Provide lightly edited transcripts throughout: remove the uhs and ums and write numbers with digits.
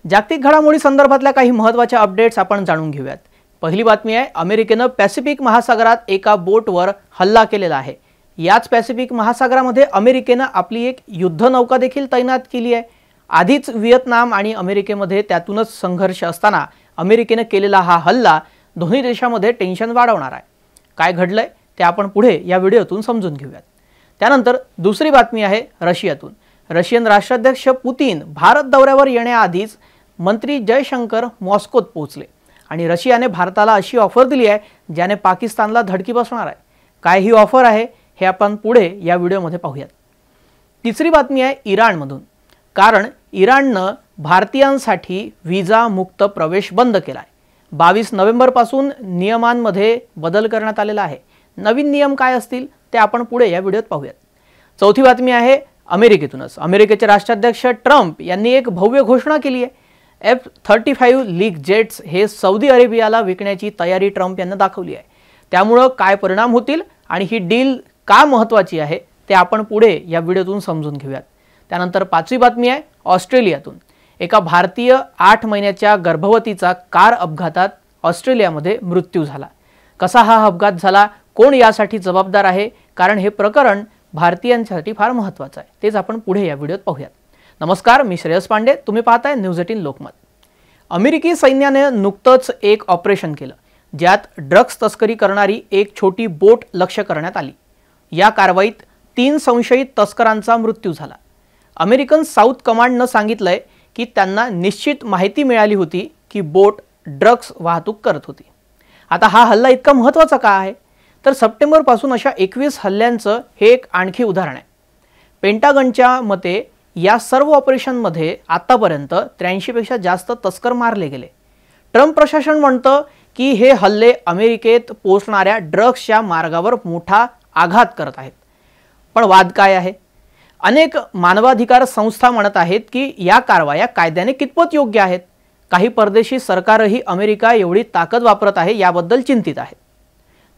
जागतिक घडामोडी संदर्भातल्या काही महत्त्वाच्या अपडेट्स आपण जाणून घेऊयात। पहिली बातमी आहे, अमेरिकेने पॅसिफिक महासागरात एका बोटवर हल्ला केलेला आहे। याच पॅसिफिक महासागरामध्ये अमेरिकेने आपली एक युद्धनौका देखील तैनात केली आहे। आधीच व्हिएतनाम आणि अमेरिकेमध्ये त्यातूनच संघर्ष असताना अमेरिकेने केलेला हा हल्ला दोन्ही देशांमध्ये टेन्शन वाढवणार आहे। काय घडलंय ते आपण पुढे या व्हिडिओतून समजून घेऊयात। त्यानंतर दुसरी बातमी आहे रशियातून। रशियन राष्ट्राध्यक्ष पुतिन भारत दौऱ्यावर येण्याआधीच मंत्री जयशंकर मॉस्कोत पोहोचले आणि रशियाने भारताला अशी ऑफर दिली आहे ज्याने पाकिस्तानला धडकी बसणार आहे। काय ही ऑफर आहे हे आपण पुढे या व्हिडिओमध्ये पाहूयात। तिसरी बातमी आहे इराणमधून, कारण इराणनं भारतीयांसाठी व्हिसा मुक्त प्रवेश बंद केलाय। 22 नोव्हेंबर पासून नियमांमध्ये बदल करण्यात आलेला आहे। नवीन नियम काय असतील ते आपण पुढे या व्हिडिओत पाहूयात। चौथी बातमी आहे अमेरिकेतूनच। अमेरिकेचे राष्ट्राध्यक्ष ट्रम्प यांनी एक भव्य घोषणा केली आहे। F-35 लीग जेट्स हे सौदी अरेबियाला विकण्याची तयारी ट्रम्प यांनी दाखवली आहे। त्यामुळे काय परिणाम होतील आणि ही डील का महत्त्वाची आहे ते आपण पुढे या व्हिडिओतून समजून घेऊयात। त्यानंतर पाचवी बातमी आहे ऑस्ट्रेलियातून। एका भारतीय 8 महिन्याच्या गर्भवतीचा कार अपघातात ऑस्ट्रेलियामध्ये मृत्यू झाला। कसा हा अपघात झाला, कोण यासाठी जबाबदार आहे, कारण हे प्रकरण भारतीयांसाठी फार महत्त्वाचं आहे। तेच आपण पुढे या व्हिडिओत पाहूयात। नमस्कार, मी श्रेयस पांडे, तुम्ही पाहताय न्यूज 18 लोकमत। अमेरिकी सैन्याने नुकतंच एक ऑपरेशन केलं ज्यात ड्रग्स तस्करी करणारी एक छोटी बोट लक्ष्य करण्यात आली। या कारवाईत 3 संशयित तस्करांचा मृत्यू झाला। अमेरिकन साऊथ कमांडनं सांगितलंय की त्यांना निश्चित माहिती मिळाली होती की बोट ड्रग्स वाहतूक करत होती। आता हा हल्ला इतका महत्त्वाचा का आहे, तर सप्टेंबर पासून अशा 21 हल्ल्यांचं हे एक आणखी उदाहरण आहे। पेंटागनच्या मते या सर्व ऑपरेशनमध्ये आतापर्यंत 83 पेक्षा जास्त तस्कर मारले गेले। ट्रम्प प्रशासन म्हणतं की हे हल्ले अमेरिकेत पोहोचणाऱ्या ड्रग्सच्या मार्गावर मोठा आघात करत आहेत। पण वाद काय आहे? अनेक मानवाधिकार संस्था म्हणत आहेत की या कारवाया कायद्याने कितपत योग्य आहेत। काही परदेशी सरकारही अमेरिका एवढी ताकद वापरत आहे याबद्दल चिंतित आहेत।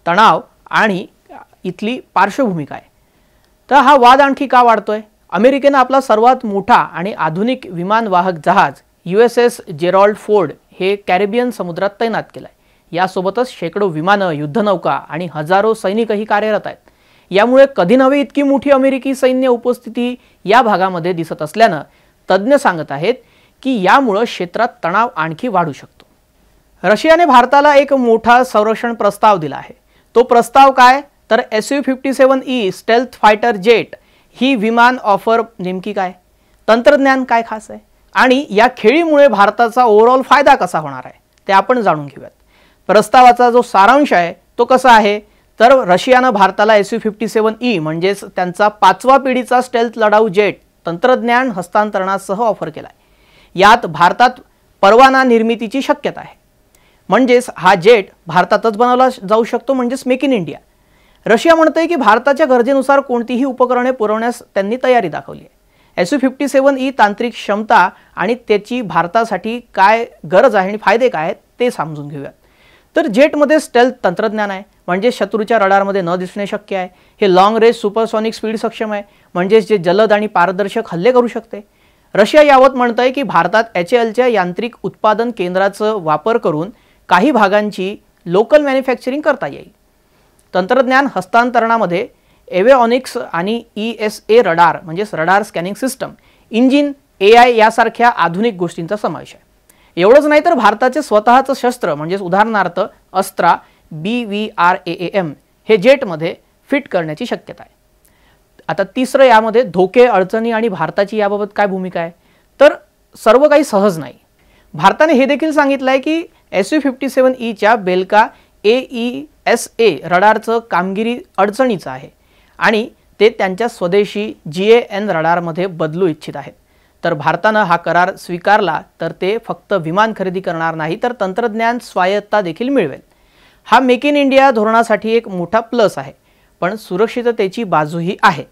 तणाव आणि इथली पार्श्वभूमी काय, तर हा वाद आणखी का वाढतोय? अमेरिकेने आपला सर्वात मोठा आणि आधुनिक विमानवाहक जहाज USS जेरॉल्ड फोर्ड हे कॅरिबियन समुद्रात तैनात केलंय। यासोबतच शेकडो विमानं, युद्धनौका आणि हजारो सैनिकही कार्यरत आहेत। यामुळे कधी नव्हे इतकी मोठी अमेरिकी सैन्य उपस्थिती या भागामध्ये दिसत असल्यानं तज्ञ सांगत आहेत की यामुळे क्षेत्रात तणाव आणखी वाढू शकतो। रशियाने भारताला एक मोठा संरक्षण प्रस्ताव दिला आहे। तो प्रस्ताव काय, तर Su-57E स्टेल्थ फायटर जेट ही विमान ऑफर नेमकी काय, तंत्रज्ञान काय खास आहे आणि या खेळीमुळे भारताचा ओव्हरऑल फायदा कसा होणार आहे ते आपण जाणून घेऊयात। प्रस्तावाचा जो सारांश आहे तो कसा आहे, तर रशियाने भारताला Su-57E म्हणजेच त्यांचा 5व्या पिढीचा स्टेल्थ लढाऊ जेट तंत्रज्ञान हस्तांतरणासह ऑफर केलाय। यात भारतात परवाना निर्मितीची शक्यता आहे, म्हणजेच हा जेट भारतातच बनवला जाऊ शकतो, म्हणजेच मेक इन इंडिया। रशिया म्हणते की भारताच्या गरजेनुसार कोणतीही उपकरणे पुरवण्यास त्यांनी तयारी दाखवली आहे। Su-57E तांत्रिक क्षमता आणि त्याची भारतासाठी काय गरज आहे आणि फायदे काय आहेत ते समजून घेऊयात। तर जेटमध्ये स्टेल्थ तंत्रज्ञान आहे, म्हणजे शत्रूच्या रडारमध्ये न दिसणे शक्य आहे। हे लॉंग रेंज सुपरसॉनिक स्पीड सक्षम आहे, म्हणजे जे जलद आणि पारदर्शक हल्ले करू शकते। रशिया यावत म्हणतंय की भारतात HALच्या यांत्रिक उत्पादन केंद्राचा वापर करून काही भागांची लोकल मॅन्युफॅक्चरिंग करता येईल। तंत्रज्ञान हस्तांतरणामध्ये एव्हिओनिक्स आणि ESA रडार म्हणजेच radar scanning system, engine, AI यासारख्या आधुनिक गोष्टींचा समावेश आहे। एवढंच नाही तर भारताचे स्वतःचं शस्त्र म्हणजेच उदाहरणार्थ अस्त्रा BVRAAM हे जेटमध्ये फिट करण्याची शक्यता आहे। आता तिसरं, यामध्ये धोके, अडचणी आणि भारताची याबाबत काय भूमिका आहे, तर सर्व काही सहज नाही। भारताने हे देखील सांगितलं आहे की Su-57E बेल्का AESA रडारचं कामगिरी अडचणीचं आहे आणि ते त्यांच्या स्वदेशी GAN रडारमध्ये बदलू इच्छित आहेत। तर भारताने हा करार स्वीकारला तर ते फक्त विमान खरेदी करणार नाही तर तंत्रज्ञान स्वायत्तता देखील मिळवेल। हा मेक इन इंडिया धोरणासाठी एक मोठा प्लस आहे, पण सुरक्षिततेची बाजूही आहे।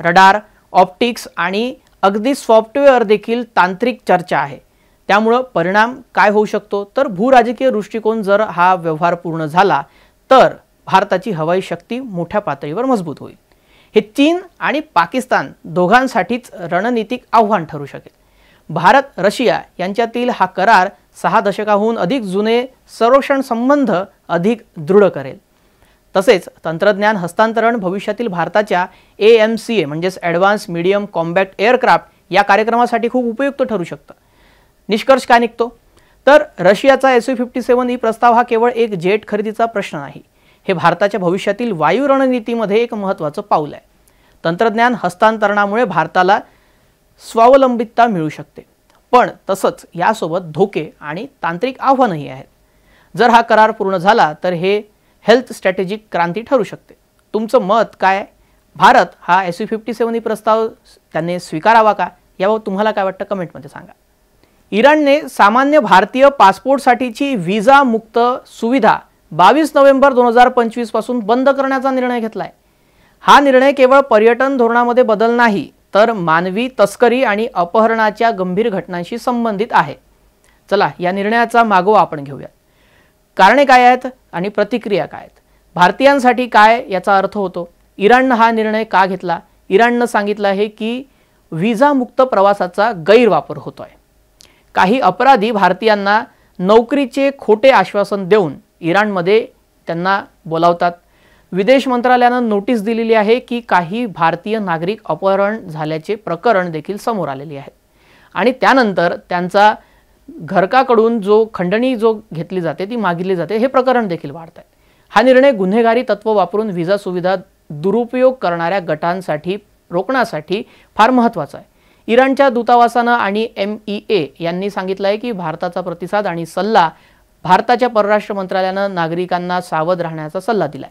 रडार, ऑप्टिक्स आणि अगदी सॉफ्टवेअर देखील तांत्रिक चर्चा आहे। त्यामुळे परिणाम काय होऊ शकतो, तर भूराजकीय दृष्टिकोन जर हा व्यवहार पूर्ण झाला तर भारताची हवाई शक्ती मोठ्या पातळीवर मजबूत होईल। हे चीन आणि पाकिस्तान दोघांसाठीच रणनीतिक आव्हान ठरू शकेल। भारत रशिया यांच्यातील हा करार 6 दशकाहून अधिक जुने संरक्षण संबंध अधिक दृढ करेल। तसेच तंत्रज्ञान हस्तांतरण भविष्यातील भारताच्या AMCA म्हणजेच ॲडव्हान्स मीडियम कॉम्बॅट एअरक्राफ्ट या कार्यक्रमासाठी खूप उपयुक्त ठरू शकतं। निष्कर्ष काय निघतो तर रशियाचा Su-57E प्रस्ताव हा केवळ एक जेट खरेदीचा प्रश्न नाही, हे भारताच्या भविष्यातील वायू रणनीतीमध्ये एक महत्त्वाचं पाऊल आहे। तंत्रज्ञान हस्तांतरणामुळे भारताला स्वावलंबिता मिळू शकते, पण तसंच यासोबत धोके आणि तांत्रिक आव्हानही आहेत। जर हा करार पूर्ण झाला तर हे हेल्थ स्ट्रॅटेजिक क्रांती ठरू शकते। तुमचं मत काय? भारत हा Su-57E प्रस्ताव त्यांनी स्वीकारावा का? याबाबत तुम्हाला काय वाटतं कमेंटमध्ये सांगा। इराणने सामान्य भारतीय पासपोर्टसाठीची व्हिसा मुक्त सुविधा 22 नोव्हेंबर 2025 पासून बंद करण्याचा निर्णय घेतलाय। हा निर्णय केवळ पर्यटन धोरणामध्ये बदल नाही, तर मानवी तस्करी आणि अपहरणाच्या गंभीर घटनांशी संबंधित आहे। चला या निर्णयाचा मागोवा आपण घेऊया। कारणे काय आहेत आणि प्रतिक्रिया काय आहेत? भारतीयांसाठी काय याचा अर्थ होतो? इराणनं हा निर्णय का घेतला? इराणनं सांगितलं आहे की व्हिसा मुक्त प्रवासाचा गैरवापर होतोय। काही अपराधी भारतीयांना नोकरीचे खोटे आश्वासन देऊन इराणमध्ये त्यांना बोलावतात। विदेश मंत्रालयानं नोटीस दिलेली आहे की काही भारतीय नागरिक अपहरण झाल्याचे प्रकरण देखील समोर आलेले आहेत आणि त्यानंतर त्यांचा घरकाकडून जो खंडणी घेतली जाते ती मागितली जाते, हे प्रकरण देखील वाढत आहे। हा निर्णय गुन्हेगारी तत्व वापरून व्हिसा सुविधा दुरुपयोग करणाऱ्या गटांसाठी रोखण्यासाठी फार महत्त्वाचा आहे। इराणच्या दूतावासानं आणि MEA यांनी सांगितलं आहे की भारताचा प्रतिसाद आणि सल्ला भारताच्या परराष्ट्र मंत्रालयानं नागरिकांना सावध राहण्याचा सल्ला दिलाय।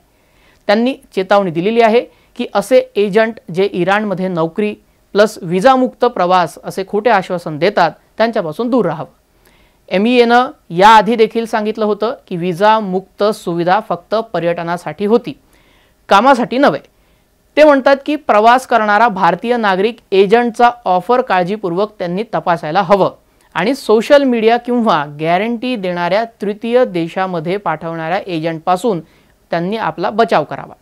त्यांनी चेतावणी दिलेली आहे की असे एजंट जे इराणमध्ये नोकरी प्लस व्हिसा मुक्त प्रवास असे खोटे आश्वासन देतात त्यांच्यापासून दूर राहावं। MEAनं याआधी देखील सांगितलं होतं की व्हिसा मुक्त सुविधा फक्त पर्यटनासाठी होती, कामासाठी नव्हे। ते म्हणतात की प्रवास करणारा भारतीय नागरिक एजंटचा ऑफर काळजीपूर्वक त्यांनी तपासायला हवं आणि सोशल मीडिया किंवा गॅरंटी देणाऱ्या तृतीय देशामध्ये पाठवणाऱ्या एजंटपासून त्यांनी आपला बचाव करावा।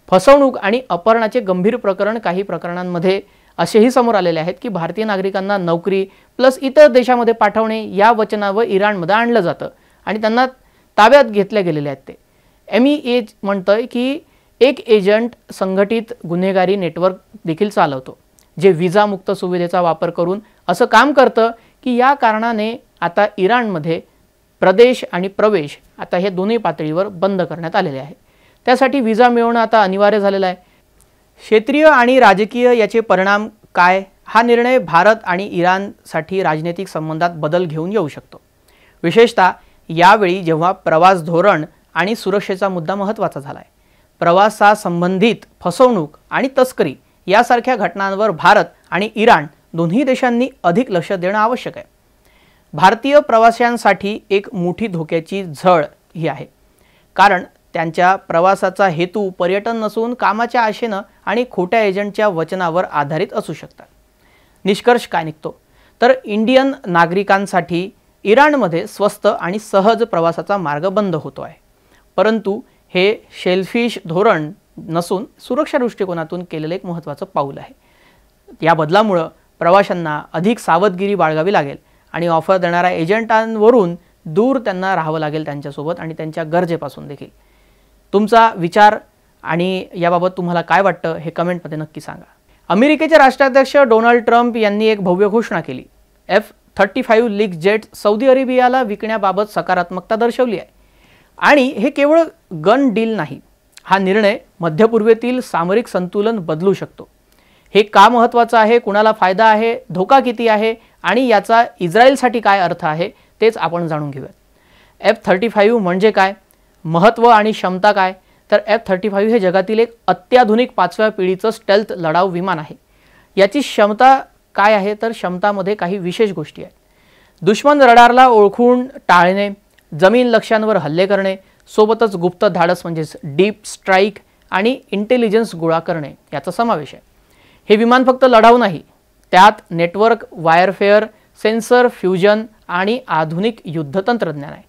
फसवणूक आणि अपहरणाचे गंभीर प्रकरण काही प्रकरणांमध्ये असेही समोर आलेले आहेत की भारतीय नागरिकांना नोकरी प्लस इतर देशामध्ये पाठवणे या वचनावर इराणमध्ये आणलं जातं आणि त्यांना ताब्यात घेतले गेलेले आहेत। ते MEA म्हणतंय की एक एजंट संघटित गुन्हेगारी नेटवर्क देखील चालवतो, जे व्हिसा मुक्त सुविधेचा वापर करून असं काम करतं की या कारणाने आता इराणमध्ये प्रदेश आणि प्रवेश आता हे दोन्ही पातळीवर बंद करण्यात आलेले आहे। त्यासाठी व्हिसा मिळवणं आता अनिवार्य झालेलं आहे। क्षेत्रीय आणि राजकीय याचे परिणाम काय? हा निर्णय भारत आणि इराणसाठी राजनैतिक संबंधात बदल घेऊन येऊ शकतो, विशेषतः यावेळी जेव्हा प्रवास धोरण आणि सुरक्षेचा मुद्दा महत्त्वाचा झालाय। प्रवासासंबंधित फसवणूक आणि तस्करी यासारख्या घटनांवर भारत आणि इराण दोन्ही देशांनी अधिक लक्ष देणं आवश्यक आहे। भारतीय प्रवाशांसाठी एक मोठी धोक्याची झळ ही आहे, कारण त्यांच्या प्रवासाचा हेतू पर्यटन नसून कामाच्या आशेनं आणि खोट्या एजंटच्या वचनावर आधारित असू शकतात। निष्कर्ष काय निघतो तर इंडियन नागरिकांसाठी इराणमध्ये स्वस्त आणि सहज प्रवासाचा मार्ग बंद होतो आहे, परंतु हे शेलफिश धोरण नसून सुरक्षा दृष्टिकोनातून केलेलं एक महत्त्वाचं पाऊल आहे। या बदलामुळे प्रवाशांना अधिक सावधगिरी बाळगावी लागेल आणि ऑफर देणाऱ्या एजंटांवरून दूर त्यांना राहावं लागेल त्यांच्यासोबत आणि त्यांच्या गरजेपासून देखील। तुमचा विचार आणि याबाबत तुम्हाला काय वाटतं हे कमेंटमध्ये नक्की सांगा। अमेरिकेचे राष्ट्राध्यक्ष डोनाल्ड ट्रम्प यांनी एक भव्य घोषणा केली। F-35 लीग जेट सौदी अरेबियाला विकण्याबाबत सकारात्मकता दर्शवली आहे आणि हे केवळ गन डील नाही, हा निर्णय मध्य पूर्वेतील सामरिक संतुलन बदलू शकतो। हे का महत्त्वाचं आहे, कुणाला फायदा आहे, धोका किती आहे आणि याचा इस्रायलसाठी काय अर्थ आहे तेच आपण जाणून घेऊया। F-35 म्हणजे काय, महत्त्व आणि क्षमता काय तर F-35 हे जगातील एक अत्याधुनिक 5व्या पिढीचं स्टेल्थ लढाऊ विमान आहे। याची क्षमता काय आहे तर क्षमतामध्ये काही विशेष गोष्टी आहेत। दुश्मन रडारला ओळखून टाळणे, जमीन लक्ष्यांवर हल्ले करणे, सोबतच गुप्त धाडस म्हणजेच डीप स्ट्राईक आणि इंटेलिजन्स गोळा करणे याचा समावेश आहे। हे विमान फक्त लढाऊ नाही, त्यात नेटवर्क वायरफेअर, सेन्सर फ्युजन आणि आधुनिक युद्ध तंत्रज्ञान आहे।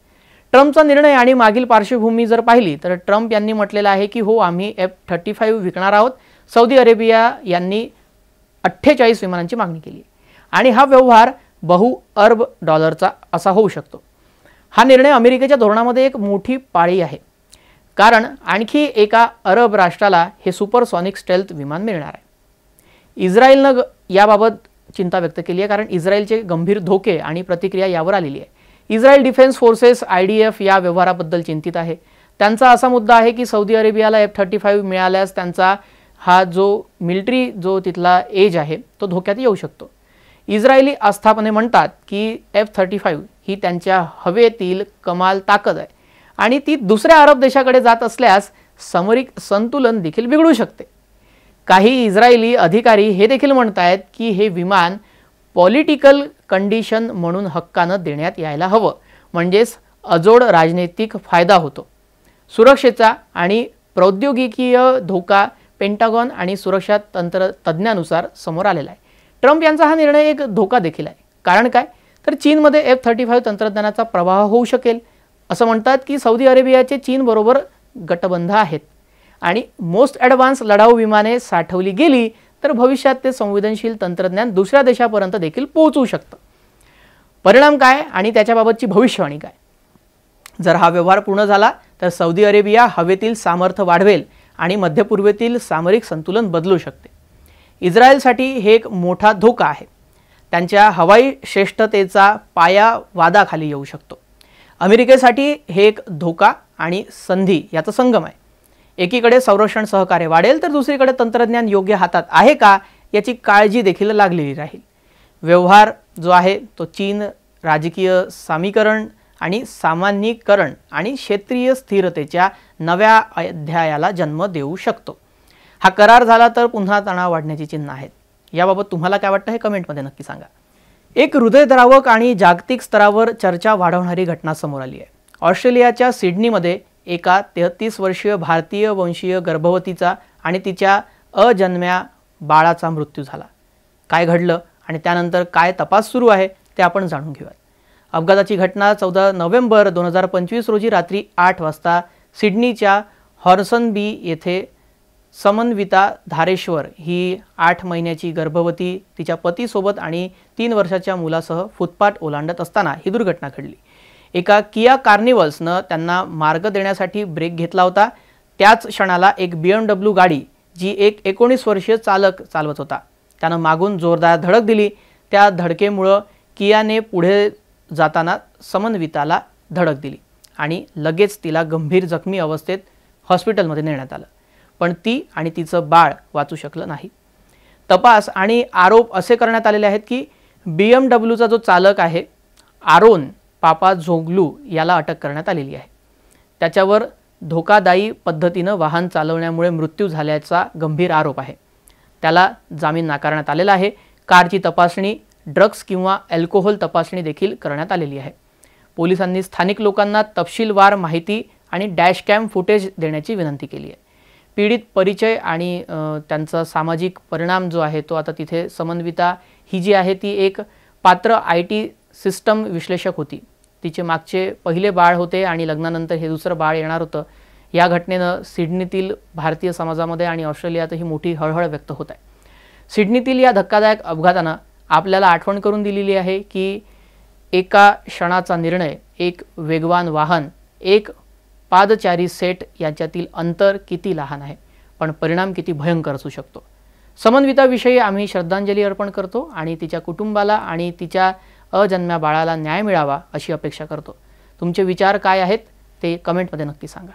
ट्रम्पचा निर्णय आणि मागील पार्श्वभूमी जर पाहिली तर ट्रम्प यांनी म्हटलेलं आहे की हो आम्ही F-35 विकणार आहोत। सौदी अरेबिया यांनी 48 विमानांची मागणी केली आणि हा व्यवहार बहु-अरब डॉलरचा असा होऊ शकतो। हा निर्णय अमेरिकेच्या धोरणामध्ये एक मोठी पाळी आहे, कारण आणखी एका अरब राष्ट्राला हे सुपरसॉनिक स्टेल्थ विमान मिळणार आहे। इस्रायलने याबाबत चिंता व्यक्त केली आहे, कारण इस्रायलचे गंभीर धोके आणि प्रतिक्रिया यावर आलेली आहे। इस्रायल डिफेन्स फोर्सेस IDF या व्यवहाराबद्दल चिंतित आहे। त्यांचा असा मुद्दा आहे की सौदी अरेबियाला F-35 मिळाल्यास त्यांचा हा जो मिलिटरी जो तिथला एज आहे तो धोक्यात येऊ शकतो। इस्रायली आस्थापने म्हणतात की F-35 ही त्यांच्या हवेतील कमाल ताकद आहे आणि ती दुसऱ्या अरब देशाकडे जात असल्यास सामरिक संतुलन देखील बिघडू शकते। काही इस्रायली अधिकारी हे देखील म्हणतात की हे विमान पॉलिटिकल कंडिशन म्हणून हक्काने देण्यात यायला हवं, म्हणजेच अजोड राजनैतिक फायदा होतो। सुरक्षेचा आणि प्रौद्योगिकीय धोका पेंटागॉन आणि सुरक्षा तज्ञांनुसार समोर आलेला आहे। ट्रम्प यांचा हा निर्णय एक धोका देखील आहे। कारण काय तर चीनमध्ये F-35 तंत्रज्ञानाचा प्रवाह होऊ शकेल। असं म्हणतात की सौदी अरेबियाचे चीनबरोबर गटबंध आहेत आणि मोस्ट ॲडव्हान्स लढाऊ विमाने साठवली गेली तर भविष्यात ते संवेदनशील तंत्रज्ञान दुसऱ्या देशापर्यंत देखील पोहोचू शकतं। परिणाम काय आणि त्याच्याबाबतची भविष्यवाणी काय? जर हा व्यवहार पूर्ण झाला तर सौदी अरेबिया हवेतील सामर्थ्य वाढवेल आणि मध्य पूर्वेतील सामरिक संतुलन बदलू शकते। इस्रायलसाठी हे एक मोठा धोका आहे। त्यांच्या हवाई श्रेष्ठतेचा पाया वादाखाली येऊ शकतो। अमेरिकेसाठी हे एक धोका आणि संधी याचा संगम आहे। एकीकडे संरक्षण सहकार्य वाढेल तर दुसरीकडे तंत्रज्ञान योग्य हातात आहे का याची काळजी देखील लागलेली राहील। व्यवहार जो आहे तो चीन राजकीय समीकरण आणि सामान्यीकरण आणि क्षेत्रीय स्थिरतेच्या नव्या अध्यायाला जन्म देऊ शकतो। हा करार झाला तर पुन्हा तणाव वाढण्याची चिन्ह आहेत। याबाबत तुम्हाला काय वाटतं हे कमेंटमध्ये नक्की सांगा। एक हृदयद्रावक आणि जागतिक स्तरावर चर्चा वाढवणारी घटना समोर आली आहे। ऑस्ट्रेलियाच्या सिडनीमध्ये एका 33 वर्षीय भारतीय वंशीय गर्भवतीचा आणि तिच्या अजन्म्या बाळाचा मृत्यू झाला। काय घडलं आणि त्यानंतर काय तपास सुरू आहे ते आपण जाणून घेऊयात। अपघाताची घटना 14 नोव्हेंबर 2025 रोजी रात्री 8 वाजता सिडनीच्या हॉर्सनबी येथे समन्विता धारेश्वर ही 8 महिन्याची गर्भवती तिच्या पतीसोबत आणि 3 वर्षाच्या मुलासह फुटपाथ ओलांडत असताना ही दुर्घटना घडली। एका किया कार्निवल्सनं त्यांना मार्ग देण्यासाठी ब्रेक घेतला होता। त्याच क्षणाला एक BMW गाडी जी एक 19 वर्षीय चालक चालवत होता त्यानं मागून जोरदार धडक दिली। त्या धडकेमुळे कियाने पुढे जाताना समन्विताला धडक दिली आणि लगेच तिला गंभीर जखमी अवस्थेत हॉस्पिटलमध्ये नेण्यात आलं, पण ती आणि तिचं बाळ वाचू शकलं नाही। तपास आणि आरोप असे करण्यात आलेले आहेत की BMWचा जो चालक आहे आरोन पापाझोग्लू याला अटक करण्यात आलेली आहे। त्याच्यावर धोकादायी पद्धतीनं वाहन चालवण्यामुळे मृत्यू झाल्याचा गंभीर आरोप आहे। त्याला जामीन नाकारण्यात आलेला आहे। कारची तपासणी, ड्रग्स किंवा अल्कोहोल तपासणी देखील करण्यात आलेली आहे। पोलिसांनी स्थानिक लोकांना तपशीलवार माहिती आणि डॅशकॅम फुटेज देण्याची विनंती केली आहे। पीडित परिचय आणि त्यांचा सामाजिक परिणाम जो आहे तो आता तिथे समन्विता ही जी आहे ती एक पात्र IT सिस्टम विश्लेषक होती। तिचे मागचे पहिले बाळ होते आणि लग्नानंतर हे दुसरं बाळ येणार होतं। या घटनेनं सिडनीतील भारतीय समाजामध्ये आणि ऑस्ट्रेलियातही मोठी हळहळ व्यक्त होत आहे। सिडनीतील या धक्कादायक अपघातानं आपल्याला आठवण करून दिलेली आहे की एका क्षणाचा निर्णय, एक वेगवान वाहन, एक पादचारी सेट यांच्यातील अंतर किती लहान आहे, पण परिणाम किती भयंकर असू शकतो। समन्विताविषयी आम्ही श्रद्धांजली अर्पण करतो आणि तिच्या कुटुंबाला आणि तिच्या अजन्म्या बाळाला न्याय मिळावा अशी अपेक्षा करतो। तुमचे विचार काय आहेत ते कमेंटमध्ये नक्की सांगा।